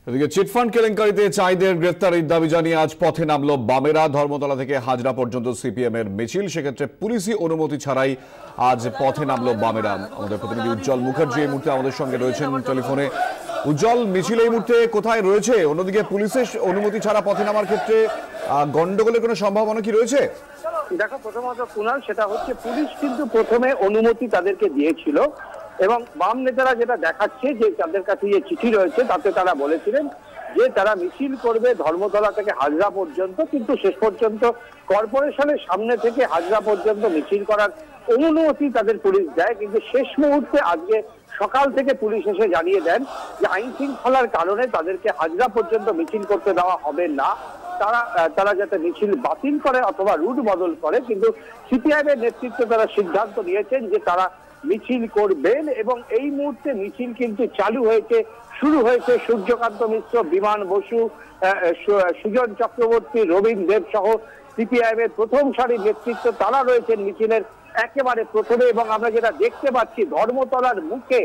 এদিকে চিটফান্ড কেলেঙ্কারিতে চাইদের গ্রেফতারির দাবি জানিয়ে আজ পথে নামলো বামেরা। ধর্মতলা থেকে হাজরা পর্যন্ত সিপিএম এর মিছিল, সেক্ষেত্রে পুলিশি অনুমতি ছাড়াই আজ পথে নামলো বামেরা। আমাদের প্রতিনিধি উজ্জ্বল মুখার্জি এই মুহূর্তে আমাদের সঙ্গে রয়েছেন টেলিফোনে। উজ্জ্বল, মিছিল এই মুহূর্তে কোথায় রয়েছে? অন্যদিকে পুলিশের অনুমতি ছাড়া পথে নামার ক্ষেত্রে গন্ডগোলের কোনো সম্ভাবনা কি রয়েছে? দেখো, প্রথমত কুণাল, সেটা হচ্ছে পুলিশ কিন্তু প্রথমে অনুমতি তাদেরকে দিয়েছিল এবং বাম নেতারা যেটা দেখাচ্ছে যে তাদের কাছে যে চিঠি রয়েছে তাতে তারা বলেছিলেন যে তারা মিছিল করবে ধর্মতলা থেকে হাজরা পর্যন্ত, কিন্তু শেষ পর্যন্ত কর্পোরেশনের সামনে থেকে হাজরা পর্যন্ত মিছিল করার অনুমতি তাদের পুলিশ দেয়। কিন্তু শেষ মুহূর্তে আজকে সকাল থেকে পুলিশ এসে জানিয়ে দেন যে আইন শৃঙ্খলার কারণে তাদেরকে হাজরা পর্যন্ত মিছিল করতে দেওয়া হবে না, তারা যাতে মিছিল বাতিল করে অথবা রুট বদল করে। কিন্তু সিপিআইএম এর নেতৃত্বে তারা সিদ্ধান্ত নিয়েছেন যে তারা মিছিল করবেন এবং এই মুহূর্তে মিছিল কিন্তু চালু হয়েছে, শুরু হয়েছে। সূর্যকান্ত মিশ্র, বিমান বসু, সুজন চক্রবর্তী, রবীন দেব সহ সিপিআইএম এর প্রথম সারির নেতৃত্ব তারা রয়েছেন মিছিলের একেবারে প্রথমে। এবং আমরা যেটা দেখতে পাচ্ছি ধর্মতলার মুখে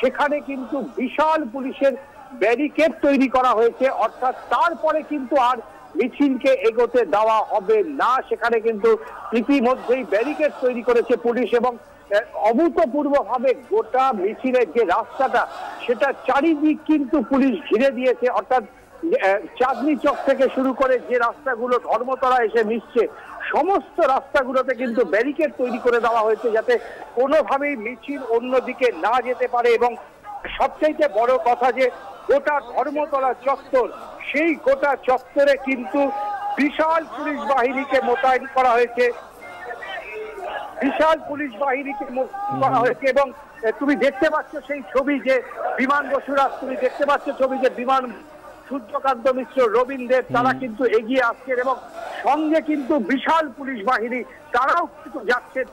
সেখানে কিন্তু বিশাল পুলিশের ব্যারিকেড তৈরি করা হয়েছে, অর্থাৎ তারপরে কিন্তু আর মিছিলকে এগোতে দেওয়া হবে না। সেখানে কিন্তু ইতিমধ্যেই ব্যারিকেড তৈরি করেছে পুলিশ এবং অভূতপূর্বভাবে গোটা মিছিলের যে রাস্তাটা সেটা চারিদিক কিন্তু পুলিশ ঘিরে দিয়েছে। অর্থাৎ চাঁদনি চক থেকে শুরু করে যে রাস্তাগুলো ধর্মতলা এসে মিশছে সমস্ত রাস্তাগুলোতে কিন্তু ব্যারিকেড তৈরি করে দেওয়া হয়েছে যাতে কোনোভাবেই মিছিল অন্যদিকে না যেতে পারে। এবং সবচাইতে বড় কথা যে গোটা ধর্মতলা চত্বর, সেই গোটা চত্বরে কিন্তু বিশাল পুলিশ বাহিনীকে মোতায়েন করা হয়েছে, বিশাল পুলিশ বাহিনীকে মোতায়েন করা হয়েছে। এবং তুমি দেখতে পাচ্ছ সেই ছবি যে বিমান বসুরা, তুমি দেখতে পাচ্ছ ছবি যে বিমান সূর্যকান্ত মিশ্র, রবীন দেব তারা কিন্তু এগিয়ে আসছেন এবং সঙ্গে কিন্তু বিশাল পুলিশ বাহিনী তারাও কিন্তু যাচ্ছেন।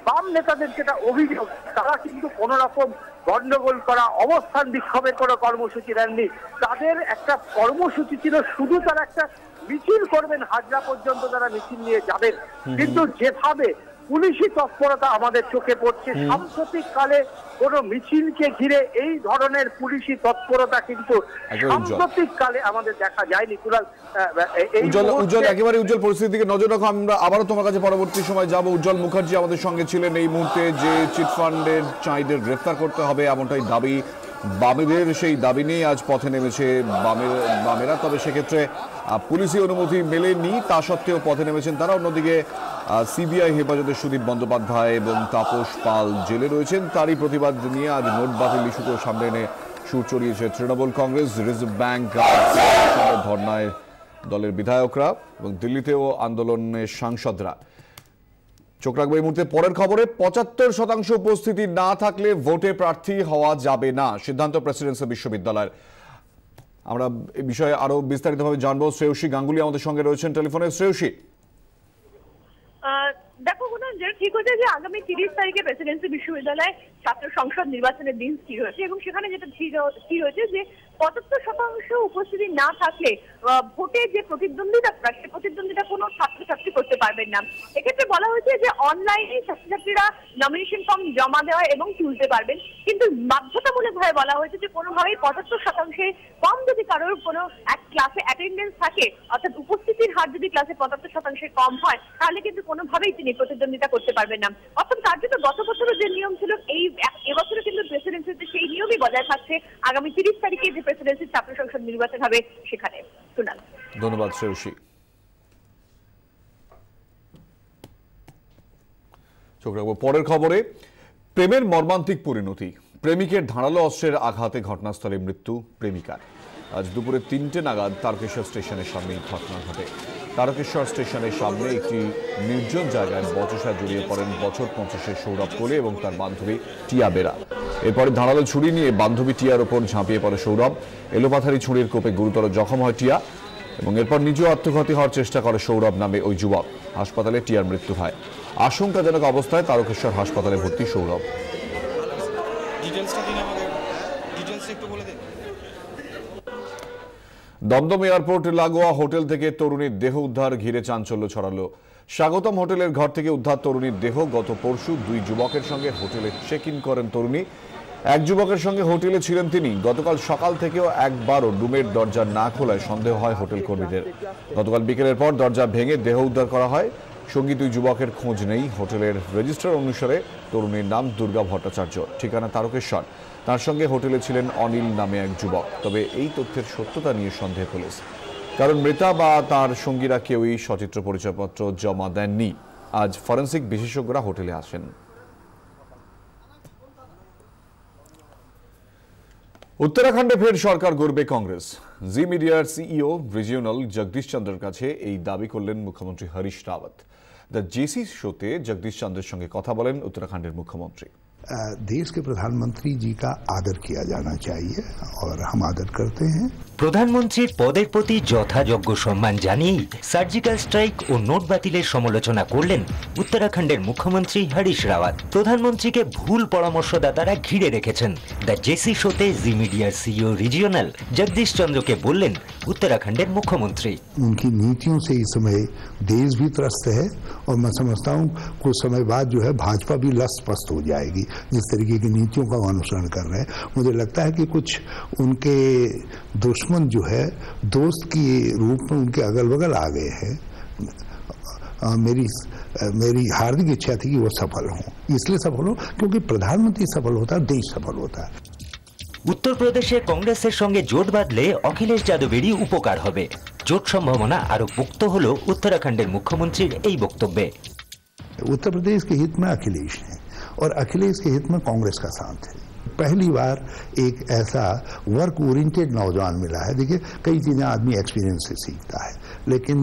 বাম নেতাদের যেটা অভিযোগ, তারা কিন্তু কোন রকম গন্ডগোল করা, অবস্থান বিক্ষোভের কোনো কর্মসূচি দেননি। তাদের একটা কর্মসূচি ছিল শুধু তারা একটা মিছিল করবেন, হাজরা পর্যন্ত তারা মিছিল নিয়ে যাবেন। কিন্তু যেভাবে পুলিশি তৎপরতা আমাদের চোখে পড়ছে সাম্প্রতিক কালে, কোন মিছিলকে ঘিরে এই ধরনের পুলিশি তৎপরতা কিন্তু সাম্প্রতিক কালে আমাদের দেখা যায়নি। উজ্জ্বল, একেবারে উজ্জ্বল পরিস্থিতির দিকে নজর রাখো। আমরা আবারও তোমার কাছে পরবর্তী সময় যাব। উজ্জ্বল মুখার্জি আমাদের সঙ্গে ছিলেন। এই মুহূর্তে যে চিটফান্ডের চাঁইদের গ্রেফতার করতে হবে এমনটাই দাবি বামেদের, সেই দাবি নিয়ে আজ পথে নেমেছে বামেরা। তবে সেক্ষেত্রে পুলিশি অনুমতি মেলেনি, তা সত্ত্বেও পথে নেমেছেন তারা। অন্যদিকে সিবিআই হেফাজতে সুদীপ বন্দ্যোপাধ্যায় এবং তাপস পাল জেলে রয়েছেন। তারই প্রতিবাদ নিয়ে আজ নোট বাতিল ইস্যুকে সামনে এনে সুর চড়িয়েছে তৃণমূল কংগ্রেস, রিজার্ভ ব্যাংক ধর্নায় দলের বিধায়করা এবং দিল্লিতেও আন্দোলনের সাংসদরা। চোখ রাখবো এই মুহূর্তে পরের খবরে। ৭৫% উপস্থিতি না থাকলে ভোটে প্রার্থী হওয়া যাবে না, সিদ্ধান্ত প্রেসিডেন্সি বিশ্ববিদ্যালয়ের। আমরা এই বিষয়ে আরো বিস্তারিতভাবে জানবো। শ্রেয়সী গাঙ্গুলি আমাদের সঙ্গে রয়েছেন টেলিফোনে। শ্রেয়সী, দেখো যেটা ঠিক হচ্ছে যে আগামী 30 তারিখে প্রেসিডেন্সি বিশ্ববিদ্যালয়ে ছাত্র সংসদ নির্বাচনের দিন স্থির হয়েছে এবং সেখানে যেটা স্থির হয়েছে যে ৭৫% উপস্থিতি না থাকলে ভোটে যে প্রতিদ্বন্দ্বিতা, সেই প্রতিদ্বন্দ্বিতা কোনো ছাত্রছাত্রী করতে পারবেন না। এক্ষেত্রে বলা হয়েছে যে অনলাইনে ছাত্রছাত্রীরা নমিনেশন ফর্ম জমা দেওয়া এবং তুলতে পারবেন, কিন্তু বাধ্যতামূলকভাবে বলা হয়েছে যে কোনোভাবেই ৭৫% কম যদি কারোর কোনো এক ক্লাসে অ্যাটেন্ডেন্স থাকে, অর্থাৎ উপস্থিতির হার যদি ক্লাসে ৭৫% কম হয়, তাহলে কিন্তু কোনোভাবেই তিনি প্রতিদ্বন্দ্বিতা করতে পারবেন না। অর্থাৎ তার জন্য গত বছরের যে নিয়ম ছিল, এবছরে কিন্তু প্রেসিডেন্সিতে সেই নিয়মই বজায় থাকছে। আগামী 30 তারিখে যে প্রেসিডেন্সি ছাত্র সংসদ নির্বাচন হবে সেখানে। ধন্যবাদ শ্রেয়সী। চোখ রাখবো পরের খবরে। প্রেমের মর্মান্তিক পরিণতি, প্রেমিকের ধারালো অস্ত্রের আঘাতে ঘটনাস্থলে মৃত্যু প্রেমিকার। আজ দুপুরে 3টে নাগাদ তারকেশ্বর স্টেশনের সামনে ঘটনা ঘটে। তারকেশ্বর স্টেশনের সামনে একটি নির্জন জায়গায় বচসা জড়িয়ে পড়েন বছর 25-এর সৌরভ কোলে এবং তার বান্ধবী টিয়া বেরা। এরপরে ধারালো ছুরি নিয়ে বান্ধবী টিয়ার ওপর ঝাঁপিয়ে পড়ে সৌরভ। এলোপাথারি ছুরির কোপে গুরুতর জখম হয় টিয়া এবং এরপর নিজেও আত্মঘাতী হওয়ার চেষ্টা করে সৌরভ নামে ওই যুবক। হাসপাতালে টিয়ার মৃত্যু হয়। আশঙ্কাজনক অবস্থায় তারকেশ্বর হাসপাতালে ভর্তি সৌরভ। দমদম এয়ারপোর্ট লাগোয়া হোটেল থেকে তরুণীর দেহ উদ্ধার ঘিরে চাঞ্চল্য ছড়ালো। স্বাগতম হোটেলের ঘর থেকে উদ্ধার তরুণীর দেহ। গত পরশু দুই যুবকের সঙ্গে হোটেলে চেক ইন করেন তরুণী। এক যুবকের সঙ্গে হোটেলে ছিলেন তিনি। গতকাল সকাল থেকেও একবারও রুমের দরজা না খোলায় সন্দেহ হয় হোটেল কর্মীদের। গতকাল বিকেলের পর দরজা ভেঙে দেহ উদ্ধার করা হয়। সঙ্গী দুই যুবকের খোঁজ নেই। হোটেলের রেজিস্ট্রার অনুসারে তরুণীর নাম দুর্গা ভট্টাচার্য, ঠিকানা তারকেশ্বর। তার সঙ্গে হোটেলে ছিলেন অনিল নামে এক যুবক। তবে এই তথ্যের সত্যতা নিয়ে সন্দেহ পুলিশ, কারণ মৃতা বা তার সঙ্গীরা কেউই সচিত্র পরিচয়পত্র জমা দেননি। আজ ফরেন্সিক বিশেষজ্ঞরা হোটেলে আসেন। উত্তরাখণ্ডে ফের সরকার গড়বে কংগ্রেস। জি মিডিয়ার সিইও রিজিওনাল জগদীশ চন্দ্রের কাছে এই দাবি করলেন মুখ্যমন্ত্রী হরিশ রাওয়াত। দ্য জেসি শোতে জগদীশ চন্দ্রের সঙ্গে কথা বলেন উত্তরাখণ্ডের মুখ্যমন্ত্রী। देश के प्रधानमंत्री जी का आदर किया जाना चाहिए और हम आदर करते हैं। প্রধানমন্ত্রীর পদের প্রতি যথাযোগ্য সম্মান জানিয়েই সার্জিক্যাল স্ট্রাইক ও নোট বাতিলের সমালোচনা করলেন উত্তরাখণ্ডের মুখ্যমন্ত্রী হরিশ রাওয়াত। প্রধানমন্ত্রীকে ভুল পরামর্শদাতারা ঘিরে রেখেছেন। দ্য জেসি শোতে জি মিডিয়ার সিইও রিজিওনাল জগদীশ চন্দ্রকে বললেন উত্তরাখণ্ডের মুখ্যমন্ত্রী। उनकी नीतियों से इस समय देश भी त्रस्त है और मैं समझता हूँ कुछ समय बाद जो है भाजपा भी लस्त पस्त हो जाएगी जिस तरीके की नीतियों का अनुसरण कर रहे हैं। मुझे लगता है कि कुछ उनके दुश्मन जो है दोस्त की रूप में उनके अगल बगल आ गए हैं। मेरी हार्दिक इच्छा थी कि वो सफल हों। इसलिए सफल हो क्योंकि प्रधानमंत्री सफल होता है, देश सफल होता है। উত্তরপ্রদেশে কংগ্রেসের সঙ্গে জোট বাঁধলে অখিলেশ যাদবেরই উপকার হবে। জোট সম্ভাবনা আরো পোক্ত হলো উত্তরাখণ্ডের মুখ্যমন্ত্রীর এই বক্তব্যে। उत्तर प्रदेश के हित में अखिलेश है और अखिलेश के हित में कांग्रेस का साथ है। पहली बार एक ऐसा वर्क ओरिएंटेड नौजवान मिला है। देखिए कई चीजें आदमी एक्सपीरियंस से सीखता है, लेकिन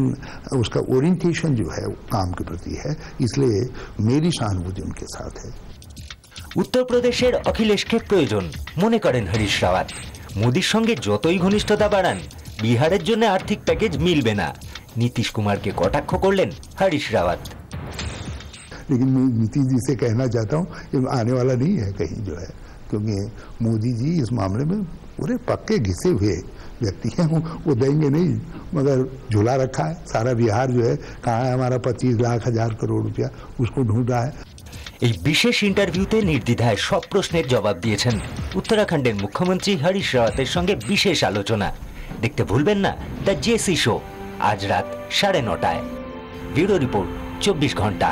उसका ओरिएंटेशन जो है काम के प्रति है, इसलिए मेरी सहानुभूति उनके साथ है। উত্তরপ্রদেশের অখিলেশকে প্রয়োজন মনে করেন হরিশ রাওয়াত। মোদির সঙ্গে যতই ঘনিষ্ঠতা বাড়ান বিহারের জন্য আর্থিক প্যাকেজ মিলবে না। নীতিশ কুমারকে কটাক্ষ করলেন হরিশ রাওয়াত। लेकिन मैं नीतीश जी से कहना चाहता हूँ ये आने वाला नहीं है कहीं जो है, क्योंकि मोदी जी इस मामले में पूरे पक्के घिसे हुए व्यक्ति हैं। वो देंगे नहीं, मगर झुला रखा है सारा बिहार जो है। कहाँ है हमारा 25 लाख 1000 करोड़ रुपया, उसको ढूंढ रहा है। এই বিশেষ ইন্টারভিউতে নির্দ্বিধায় সব প্রশ্নের জবাব দিয়েছেন উত্তরাখণ্ডের মুখ্যমন্ত্রী হরিশ রাওয়াতের সঙ্গে বিশেষ আলোচনা। দেখতে ভুলবেন না দ্য জেসি শো, আজ রাত 9:30টায়। ব্যুরো রিপোর্ট 24 ঘন্টা।